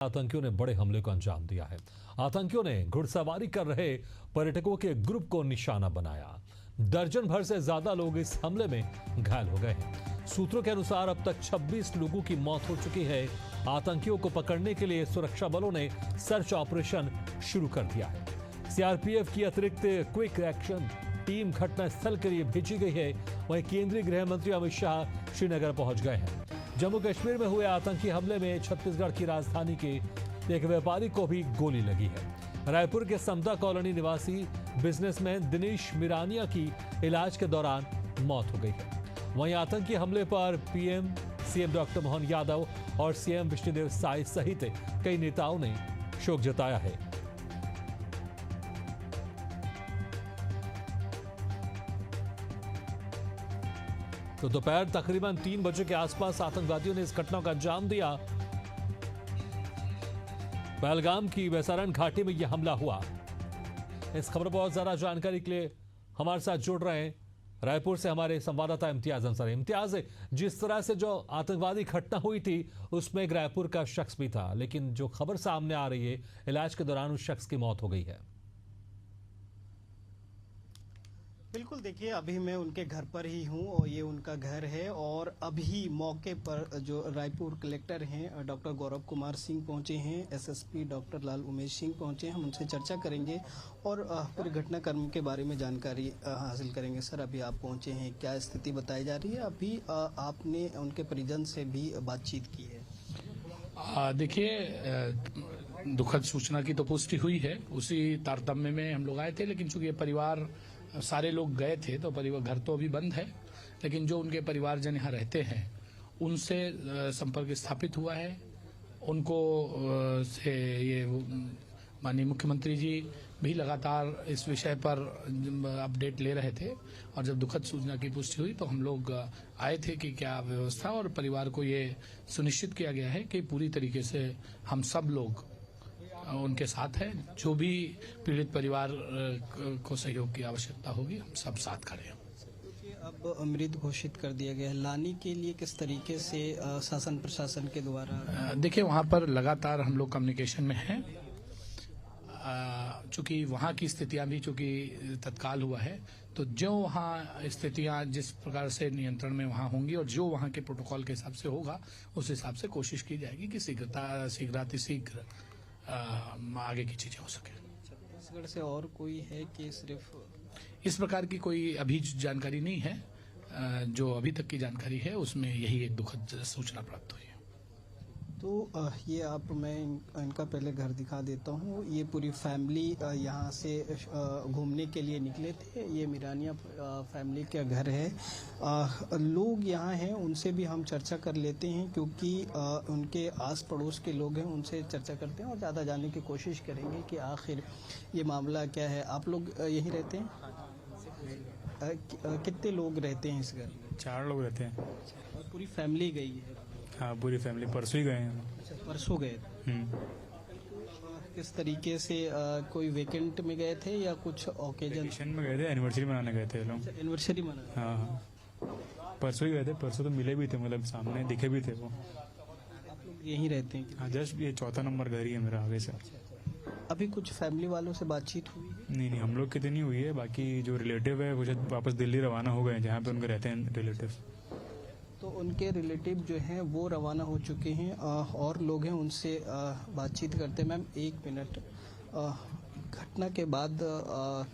आतंकियों ने बड़े हमले को अंजाम दिया है। आतंकियों ने घुड़सवारी कर रहे पर्यटकों के ग्रुप को निशाना बनाया। दर्जन भर से ज्यादा लोग इस हमले में घायल हो गए हैं। सूत्रों के अनुसार अब तक 26 लोगों की मौत हो चुकी है। आतंकियों को पकड़ने के लिए सुरक्षा बलों ने सर्च ऑपरेशन शुरू कर दिया है। सीआरपीएफ की अतिरिक्त क्विक एक्शन टीम घटनास्थल के लिए भेजी गई है। वहीं केंद्रीय गृह मंत्री अमित शाह श्रीनगर पहुंच गए हैं। जम्मू कश्मीर में हुए आतंकी हमले में छत्तीसगढ़ की राजधानी के एक व्यापारी को भी गोली लगी है। रायपुर के समता कॉलोनी निवासी बिजनेसमैन दिनेश मिरानिया की इलाज के दौरान मौत हो गई है। वहीं आतंकी हमले पर PM CM doctor Mohan Yadav और सीएम विष्णुदेव साय सहित कई नेताओं ने शोक जताया है। तो दोपहर तकरीबन 3 बजे के आसपास आतंकवादियों ने इस घटना का अंजाम दिया। पहलगाम की वैसारण घाटी में यह हमला हुआ। इस खबर पर बहुत ज्यादा जानकारी के लिए हमारे साथ जुड़ रहे हैं रायपुर से हमारे संवाददाता इम्तियाज अंसारी। इम्तियाज, जिस तरह से जो आतंकवादी घटना हुई थी उसमें एक रायपुर का शख्स भी था, लेकिन जो खबर सामने आ रही है इलाज के दौरान उस शख्स की मौत हो गई है। बिल्कुल, देखिए अभी मैं उनके घर पर ही हूँ और ये उनका घर है और अभी मौके पर जो रायपुर कलेक्टर हैं डॉक्टर गौरव कुमार सिंह पहुँचे हैं, एसएसपी डॉक्टर लाल उमेश सिंह पहुँचे हैं। हम उनसे चर्चा करेंगे और पूरे घटनाक्रम के बारे में जानकारी हासिल करेंगे। सर, अभी आप पहुँचे हैं, क्या स्थिति बताई जा रही है? अभी आपने उनके परिजन से भी बातचीत की है? देखिए, दुखद सूचना की तो पुष्टि हुई है। उसी तारतम्य में हम लोग आए थे, लेकिन चूंकि परिवार सारे लोग गए थे तो परिवार घर तो अभी बंद है, लेकिन जो उनके परिवारजन यहाँ रहते हैं उनसे संपर्क स्थापित हुआ है। उनको से ये माननीय मुख्यमंत्री जी भी लगातार इस विषय पर अपडेट ले रहे थे और जब दुखद सूचना की पुष्टि हुई तो हम लोग आए थे कि क्या व्यवस्था, और परिवार को ये सुनिश्चित किया गया है कि पूरी तरीके से हम सब लोग उनके साथ है। जो भी पीड़ित परिवार को सहयोग की आवश्यकता होगी हम सब साथ खड़े हैं। अब मृत घोषित कर दिया गया है, लाने के लिए किस तरीके से शासन प्रशासन के द्वारा? देखिए, वहाँ पर लगातार हम लोग कम्युनिकेशन में हैं। चूंकि वहाँ की स्थितियाँ भी चूंकि तत्काल हुआ है, तो जो वहाँ स्थितियाँ जिस प्रकार से नियंत्रण में वहाँ होंगी और जो वहाँ के प्रोटोकॉल के हिसाब से होगा उस हिसाब से कोशिश की जाएगी कि शीघ्र आगे की चीजें हो सके। छत्तीसगढ़ से और कोई है कि सिर्फ इस प्रकार की कोई अभी जानकारी नहीं है। जो अभी तक की जानकारी है उसमें यही एक दुखद सूचना प्राप्त हुई है। तो ये मैं इनका पहले घर दिखा देता हूँ। ये पूरी फैमिली यहाँ से घूमने के लिए निकले थे। ये मिरानिया फैमिली का घर है। लोग यहाँ हैं, उनसे भी हम चर्चा कर लेते हैं क्योंकि उनके आस पड़ोस के लोग हैं, उनसे चर्चा करते हैं और ज़्यादा जानने की कोशिश करेंगे कि आखिर ये मामला क्या है। आप लोग यहीं रहते हैं? कितने लोग रहते हैं इस घर में? 4 लोग रहते हैं। और पूरी फैमिली गई है? हाँ, पूरी फैमिली परसों ही गए हैं। अच्छा, परसों गए थे। किस तरीके से कोई वीकेंड में गए थे या कुछ ओकेजन में गए थे? एनिवर्सरी मनाने गए थे लोग। एनिवर्सरी मना? हाँ, परसों ही गए थे। परसों तो मिले भी थे, मतलब सामने दिखे भी थे वो। आप लोग यहीं रहते हैं? हाँ, जस्ट ये 4था नंबर घर ही है मेरा आगे से। अभी कुछ फैमिली वालों से बातचीत हुई है? नहीं, हम लोग की तो नहीं हुई है। बाकी जो रिलेटिव है वो वापस दिल्ली रवाना हो गए जहाँ पे उनके रहते हैं रिलेटिव। तो उनके रिलेटिव जो हैं वो रवाना हो चुके हैं और लोग हैं, उनसे बातचीत करते हैं। मैम, 1 मिनट, घटना के बाद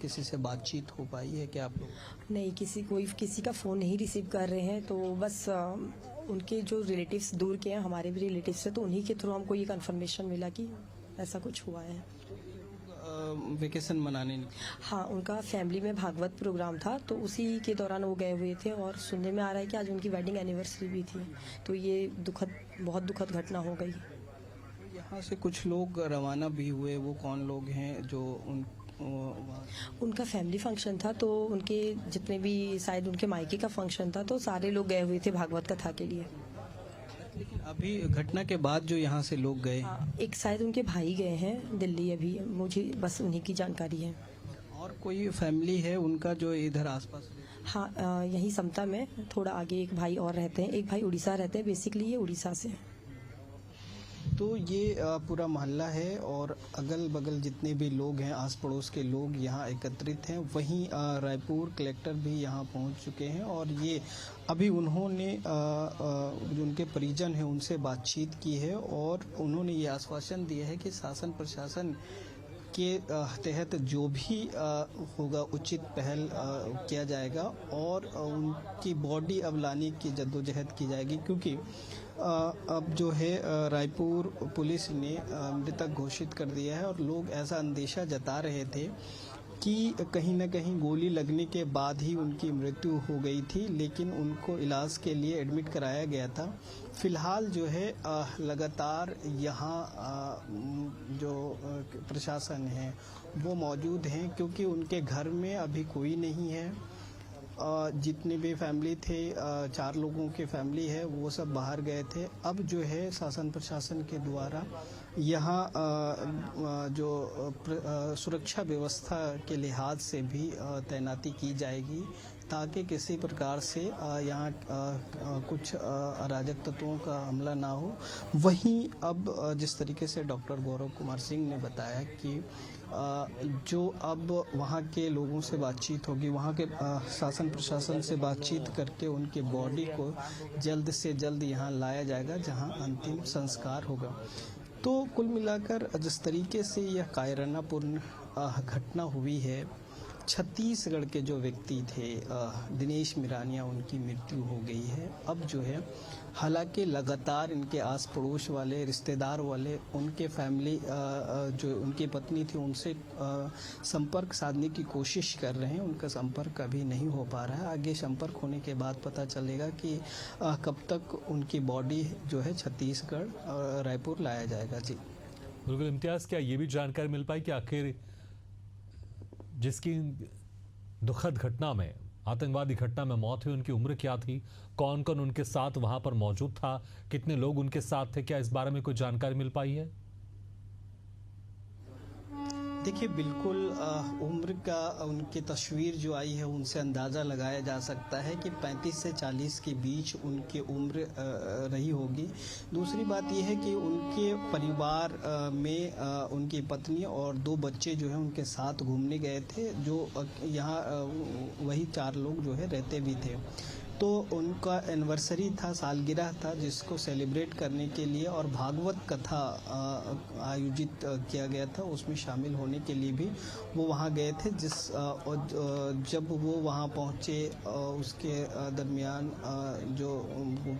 किसी से बातचीत हो पाई है क्या आप लोग? नहीं, किसी का फ़ोन नहीं रिसीव कर रहे हैं। तो बस उनके जो रिलेटिव्स दूर के हैं, हमारे भी रिलेटिव्स हैं, तो उन्हीं के थ्रू हमको ये कंफर्मेशन मिला कि ऐसा कुछ हुआ है। वेकेशन मनाने? हाँ, उनका फैमिली में भागवत प्रोग्राम था तो उसी के दौरान वो गए हुए थे और सुनने में आ रहा है कि आज उनकी वेडिंग एनिवर्सरी भी थी। तो ये बहुत दुखद घटना हो गई। यहाँ से कुछ लोग रवाना भी हुए, वो कौन लोग हैं? जो उनका फैमिली फंक्शन था तो उनके जितने भी शायद उनके मायके का फंक्शन था तो सारे लोग गए हुए थे भागवत कथा के लिए। लेकिन अभी घटना के बाद जो यहाँ से लोग गए, एक शायद उनके भाई गए हैं दिल्ली, अभी मुझे बस उन्हीं की जानकारी है। और कोई फैमिली है उनका जो इधर आसपास? हाँ, यहीं समता में थोड़ा आगे एक भाई और रहते हैं। एक भाई उड़ीसा रहते हैं, बेसिकली ये उड़ीसा से। तो ये पूरा मोहल्ला है और अगल बगल जितने भी लोग हैं, आस पड़ोस के लोग यहाँ एकत्रित हैं। वहीं रायपुर कलेक्टर भी यहाँ पहुँच चुके हैं और ये अभी उन्होंने जो उनके परिजन हैं उनसे बातचीत की है और उन्होंने ये आश्वासन दिया है कि शासन प्रशासन के तहत जो भी होगा उचित पहल किया जाएगा और उनकी बॉडी अब लाने की जद्दोजहद की जाएगी, क्योंकि अब जो है रायपुर पुलिस ने मृतक घोषित कर दिया है और लोग ऐसा अंदेशा जता रहे थे कि कहीं न कहीं गोली लगने के बाद ही उनकी मृत्यु हो गई थी, लेकिन उनको इलाज के लिए एडमिट कराया गया था। फिलहाल जो है लगातार यहाँ जो प्रशासन है वो मौजूद हैं, क्योंकि उनके घर में अभी कोई नहीं है। जितने भी फैमिली थे, 4 लोगों की फैमिली है, वो सब बाहर गए थे। अब जो है शासन प्रशासन के द्वारा यहाँ जो सुरक्षा व्यवस्था के लिहाज से भी तैनाती की जाएगी, ताकि किसी प्रकार से यहाँ कुछ अराजक तत्वों का हमला ना हो। वहीं अब जिस तरीके से डॉक्टर गौरव कुमार सिंह ने बताया कि जो अब वहाँ के लोगों से बातचीत होगी, वहाँ के शासन प्रशासन से बातचीत करके उनके बॉडी को जल्द से जल्द यहाँ लाया जाएगा, जहाँ अंतिम संस्कार होगा। तो कुल मिलाकर जिस तरीके से यह कायरानापूर्ण घटना हुई है, छत्तीसगढ़ के जो व्यक्ति थे दिनेश मिरानिया, उनकी मृत्यु हो गई है। अब जो है हालांकि लगातार इनके आस पड़ोस वाले, रिश्तेदार वाले, उनके फैमिली जो उनकी पत्नी थी उनसे संपर्क साधने की कोशिश कर रहे हैं। उनका संपर्क अभी नहीं हो पा रहा है। आगे संपर्क होने के बाद पता चलेगा कि कब तक उनकी बॉडी जो है छत्तीसगढ़ रायपुर लाया जाएगा। जी बिल्कुल इम्तियाज़, क्या ये भी जानकारी मिल पाई कि आखिर जिसकी दुखद घटना में, आतंकवादी घटना में मौत हुई, उनकी उम्र क्या थी, कौन कौन उनके साथ वहां पर मौजूद था, कितने लोग उनके साथ थे, क्या इस बारे में कोई जानकारी मिल पाई है? देखिए, बिल्कुल उम्र का उनकी तस्वीर जो आई है उनसे अंदाज़ा लगाया जा सकता है कि 35 से 40 के बीच उनकी उम्र रही होगी। दूसरी बात यह है कि उनके परिवार में उनकी पत्नी और 2 बच्चे जो हैं उनके साथ घूमने गए थे, जो यहाँ वही 4 लोग जो है रहते भी थे। तो उनका एनिवर्सरी था, सालगिरह था, जिसको सेलिब्रेट करने के लिए और भागवत कथा आयोजित किया गया था, उसमें शामिल होने के लिए भी वो वहाँ गए थे। जब वो वहाँ पहुँचे उसके दरमियान जो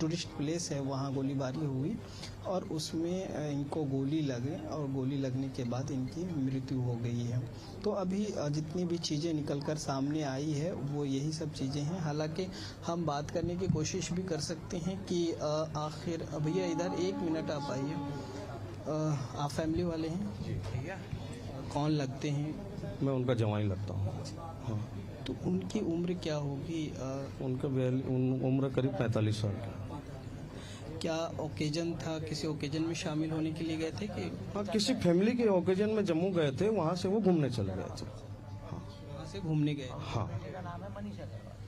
टूरिस्ट प्लेस है वहाँ गोलीबारी हुई और उसमें इनको गोली लगे और गोली लगने के बाद इनकी मृत्यु हो गई है। तो अभी जितनी भी चीज़ें निकलकर सामने आई है वो यही सब चीज़ें हैं। हालांकि हम बात करने की कोशिश भी कर सकते हैं कि आखिर भैया इधर 1 मिनट आप आइए। आप फैमिली वाले हैं? भैया कौन लगते हैं? मैं उनका जवाई लगता हूँ। हाँ। तो उनकी उम्र क्या होगी? उनका उम्र करीब 45 साल की। क्या ओकेजन था? किसी ओकेजन में शामिल होने के लिए गए थे कि? हाँ, किसी फैमिली के ओकेजन में जम्मू गए थे, वहाँ से वो घूमने चले गए थे। हाँ, वहाँ से घूमने गए। हाँ।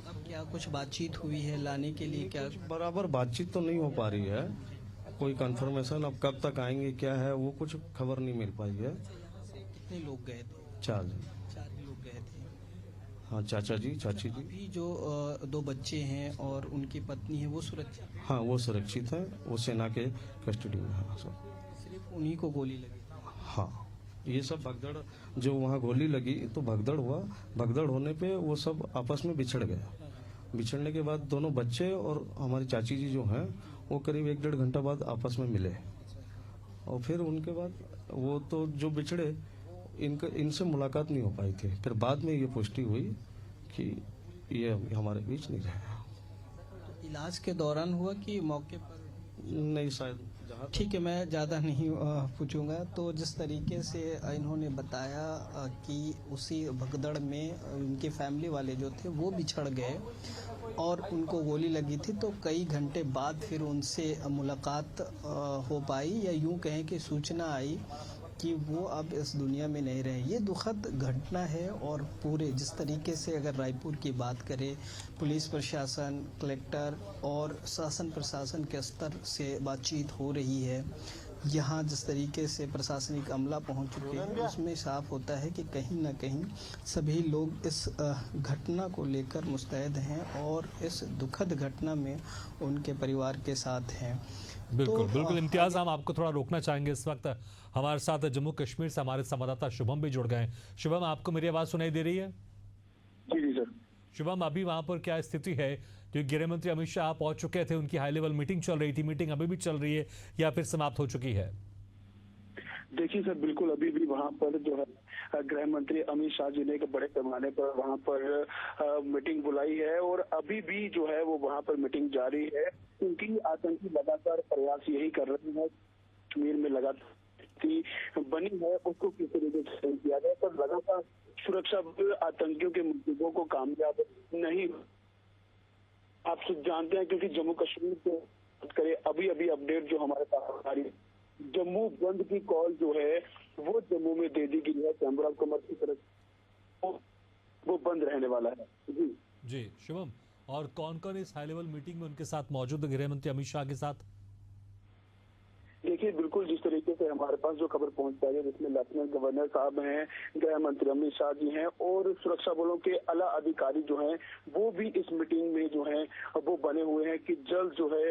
अब क्या कुछ बातचीत हुई है लाने के लिए? क्या बराबर बातचीत तो नहीं हो पा रही है, कोई कंफर्मेशन अब कब तक आएंगे क्या है वो कुछ खबर नहीं मिल पाई है। कितने लोग गए थे? 4 लोग गए थे। हाँ, चाचा जी, चाची जी। अभी जो 2 बच्चे हैं और उनकी पत्नी है वो सुरक्षित? हाँ, वो सुरक्षित है, वो सेना के कस्टडी में है। सिर्फ उन्हीं को गोली लगी? हाँ, ये सब भगदड़ जो वहाँ गोली लगी तो भगदड़ हुआ, भगदड़ होने पे वो सब आपस में बिछड़ गए। बिछड़ने के बाद दोनों बच्चे और हमारी चाची जी जो हैं वो करीब 1-1.5 घंटा बाद आपस में मिले और फिर उनके बाद वो तो जो बिछड़े इनसे मुलाकात नहीं हो पाई थी। फिर बाद में ये पुष्टि हुई कि ये हमारे बीच नहीं रहे। तो इलाज के दौरान हुआ कि मौके पर? नहीं, शायद जहाँ। ठीक है, मैं ज़्यादा नहीं पूछूंगा। तो जिस तरीके से इन्होंने बताया कि उसी भगदड़ में उनके फैमिली वाले जो थे वो बिछड़ गए और उनको गोली लगी थी, तो कई घंटे बाद फिर उनसे मुलाकात हो पाई, या यूं कहें कि सूचना आई कि वो अब इस दुनिया में नहीं रहे। ये दुखद घटना है और पूरे जिस तरीके से अगर रायपुर की बात करें, पुलिस प्रशासन, कलेक्टर और शासन प्रशासन के स्तर से बातचीत हो रही है, यहाँ जिस तरीके से प्रशासनिक अमला पहुंच चुके हैं उसमें साफ होता है कि कहीं ना कहीं सभी लोग इस घटना को लेकर मुस्तैद हैं और इस दुखद घटना में उनके परिवार के साथ हैं। बिल्कुल बिल्कुल इम्तियाज, हम आपको थोड़ा रोकना चाहेंगे। इस वक्त हमारे साथ जम्मू कश्मीर से हमारे संवाददाता शुभम भी जुड़ गए हैं। शुभम, आपको मेरी आवाज सुनाई दे रही है? जी जी सर। शुभम, अभी वहां पर क्या स्थिति है? जो गृह मंत्री अमित शाह पहुंच चुके थे, उनकी हाई लेवल मीटिंग चल रही थी, मीटिंग अभी भी चल रही है या फिर समाप्त हो चुकी है? देखिए सर, बिल्कुल अभी भी वहाँ पर जो है गृह मंत्री अमित शाह जी ने एक बड़े पैमाने पर वहाँ पर मीटिंग बुलाई है और अभी भी जो है वो वहाँ पर मीटिंग जारी है, क्योंकि आतंकी लगातार प्रयास यही कर रहे हैं कश्मीर में लगातार बनी है उसको किस तरीके से किया जाए, पर लगातार सुरक्षा बल आतंकियों के मंसूबों को कामयाब नहीं, आप सब जानते हैं, क्योंकि जम्मू कश्मीर को बात करें अभी अभी अपडेट जो हमारे पास आ रही है, जम्मू बंद की कॉल जो है वो जम्मू में दे दी गई है चैम्बर ऑफ कॉमर्स की तरफ, वो बंद रहने वाला है। जी शुभम, और कौन कौन इस हाई लेवल मीटिंग में उनके साथ मौजूद है, गृह मंत्री अमित शाह के साथ? देखिए बिल्कुल जिस तरीके से हमारे पास जो खबर पहुंच पाई है, जिसमें लेफ्टिनेंट गवर्नर साहब हैं, गृह मंत्री अमित शाह जी हैं और सुरक्षा बलों के आला अधिकारी जो हैं वो भी इस मीटिंग में जो है वो बने हुए हैं कि जल्द जो है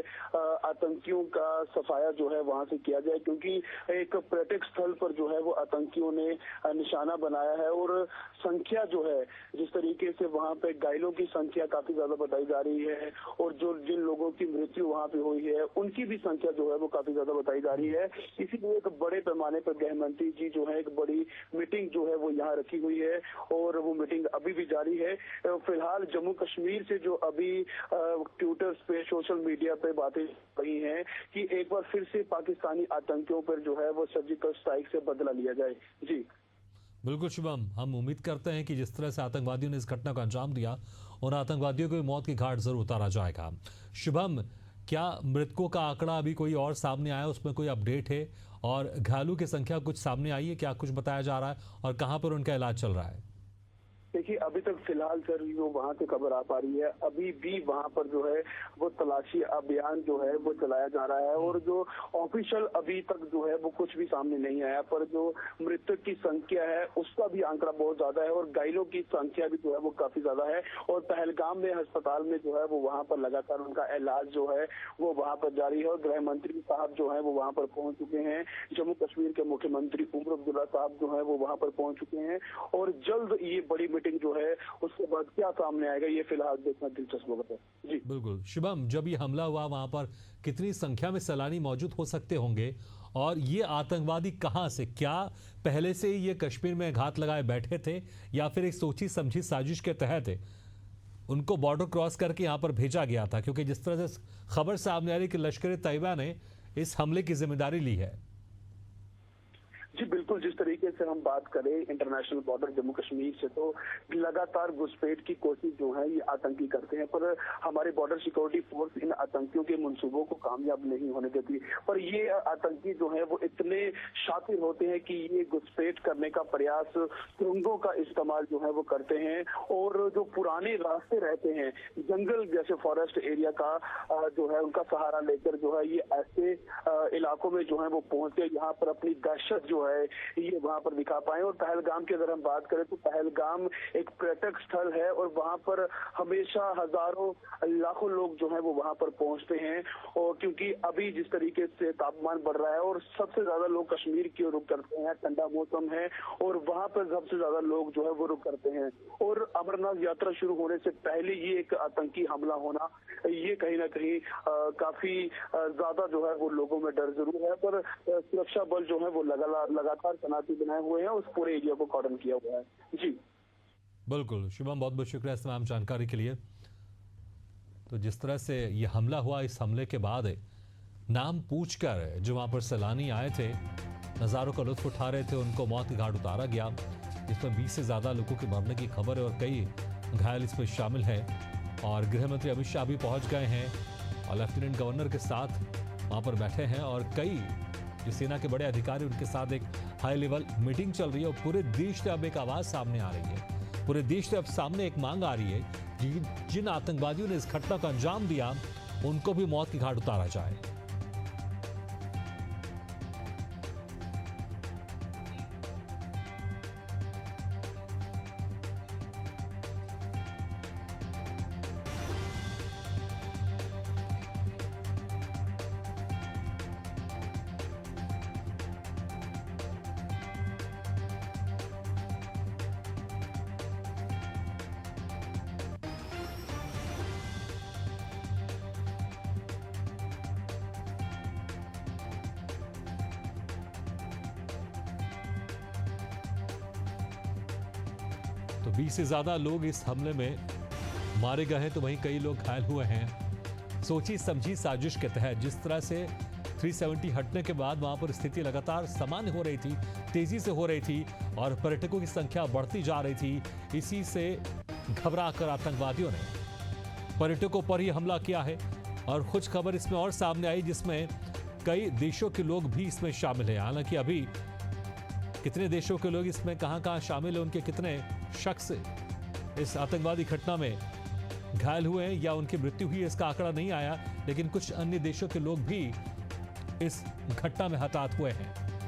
आतंकियों का सफाया जो है वहां से किया जाए, क्योंकि एक पर्यटक स्थल पर जो है वो आतंकियों ने निशाना बनाया है और संख्या जो है जिस तरीके से वहां पे घायलों की संख्या काफी ज्यादा बताई जा रही है और जो जिन लोगों की मृत्यु वहां पे हुई है उनकी भी संख्या जो है वो काफी ज्यादा बताई जा रही है। इसीलिए एक बड़े पैमाने पर गृह मंत्री जी जो है एक बड़ी मीटिंग जो है वो यहाँ रखी हुई है और वो मीटिंग अभी भी जारी है। फिलहाल जम्मू कश्मीर से जो अभी ट्विटर पे सोशल मीडिया पे बातें हुई हैं कि एक बार फिर से पाकिस्तानी आतंकियों पर जो है वो सर्जिकल स्ट्राइक से बदला लिया जाए। जी बिल्कुल शुभम, हम उम्मीद करते हैं कि जिस तरह से आतंकवादियों ने इस घटना को अंजाम दिया, उन आतंकवादियों को मौत की घाट जरूर उतारा जाएगा। शुभम, क्या मृतकों का आंकड़ा अभी कोई और सामने आया, उसमें कोई अपडेट है? और घायलों की संख्या कुछ सामने आई है, क्या कुछ बताया जा रहा है और कहां पर उनका इलाज चल रहा है? देखिए अभी तक फिलहाल सर जो वहाँ से खबर आ पा रही है, अभी भी वहाँ पर जो है वो तलाशी अभियान जो है वो चलाया जा रहा है और जो ऑफिशियल अभी तक जो है वो कुछ भी सामने नहीं आया, पर जो मृतक की संख्या है उसका भी आंकड़ा बहुत ज्यादा है और घायलों की संख्या भी जो है वो काफी ज्यादा है और पहलगाम में अस्पताल में जो है वो वहाँ पर लगातार उनका इलाज जो है वो वहाँ पर जारी है और गृह मंत्री साहब जो है वो वहाँ पर पहुंच चुके हैं। जम्मू कश्मीर के मुख्यमंत्री उमर अब्दुल्ला साहब जो है वो वहाँ पर पहुंच चुके हैं और जल्द ये बड़ी मीटिंग जो है उसके बाद क्या सामने आएगा ये फिलहाल देखना दिलचस्प होगा। जी बिल्कुल शुभम, जब ये हमला हुआ वहां पर कितनी संख्या में सैलानी मौजूद हो सकते होंगे और ये आतंकवादी कहां से, क्या पहले से ही ये कश्मीर में घात लगाए बैठे थे या फिर एक सोची समझी साजिश के तहत उनको बॉर्डर क्रॉस करके यहां पर भेजा गया था? क्योंकि जिस तरह से खबर सामने आ रही कि लश्कर तैयबा ने इस हमले की जिम्मेदारी ली है। जी बिल्कुल, जिस तरीके से हम बात करें इंटरनेशनल बॉर्डर जम्मू कश्मीर से, तो लगातार घुसपैठ की कोशिश जो है ये आतंकी करते हैं, पर हमारे बॉर्डर सिक्योरिटी फोर्स इन आतंकियों के मंसूबों को कामयाब नहीं होने देती। पर ये आतंकी जो है वो इतने शातिर होते हैं कि ये घुसपैठ करने का प्रयास, सुरंगों का इस्तेमाल जो है वो करते हैं और जो पुराने रास्ते रहते हैं जंगल जैसे फॉरेस्ट एरिया का जो है उनका सहारा लेकर जो है ये ऐसे इलाकों में जो है वो पहुंचते, यहाँ पर अपनी दहशत जो है ये वहां पर दिखा पाए। और पहलगाम की अगर हम बात करें तो पहलगाम एक पर्यटक स्थल है और वहां पर हमेशा हजारों लाखों लोग जो है वो वहां पर पहुंचते हैं और क्योंकि अभी जिस तरीके से तापमान बढ़ रहा है और सबसे ज्यादा लोग कश्मीर की ओर रुख करते हैं, ठंडा मौसम है और वहां पर सबसे ज्यादा लोग जो है वो रुख करते हैं और अमरनाथ यात्रा शुरू होने से पहले ये एक आतंकी हमला होना ये कहीं ना कहीं काफी ज्यादा जो है वो लोगों में डर जरूर है, पर सुरक्षा बल जो है वो लगातार तैनाती बनाए हुए हैं, उस पूरे एरिया को कॉर्डन किया हुआ है। जी बिल्कुल शुभम, बहुत बहुत शुक्रिया इस तमाम जानकारी के लिए। तो जिस तरह से ये हमला हुआ, इस हमले के बाद नाम पूछकर जो वहां पर सैलानी आए थे, नज़ारों का लुत्फ उठा रहे थे, उनको मौत की घाट उतारा गया, जिसमें 20 से ज्यादा लोगों की मरने की खबर है और कई घायल इसमें शामिल हैं। और गृह मंत्री अमित शाह भी पहुंच गए हैं और लेफ्टिनेंट गवर्नर के साथ वहां पर बैठे हैं और कई जो सेना के बड़े अधिकारी उनके साथ एक हाई लेवल मीटिंग चल रही है। और पूरे देश से अब एक आवाज सामने आ रही है, पूरे देश से अब सामने एक मांग आ रही है कि जिन आतंकवादियों ने इस घटना को अंजाम दिया उनको भी मौत की घाट उतारा जाए। तो 20 से ज्यादा लोग इस हमले में मारे गए हैं, तो वहीं कई लोग घायल हुए हैं। सोची समझी साजिश के तहत जिस तरह से 370 हटने के बाद वहां पर स्थिति लगातार सामान्य हो रही थी, तेजी से हो रही थी और पर्यटकों की संख्या बढ़ती जा रही थी, इसी से घबराकर आतंकवादियों ने पर्यटकों पर ही हमला किया है। और कुछ खबर इसमें और सामने आई जिसमें कई देशों के लोग भी इसमें शामिल हैं। हालांकि अभी कितने देशों के लोग इसमें कहां शामिल हैं, उनके कितने शख्स इस आतंकवादी घटना में घायल हुए हैं या उनकी मृत्यु हुई, इसका आंकड़ा नहीं आया, लेकिन कुछ अन्य देशों के लोग भी इस घटना में हताहत हुए हैं।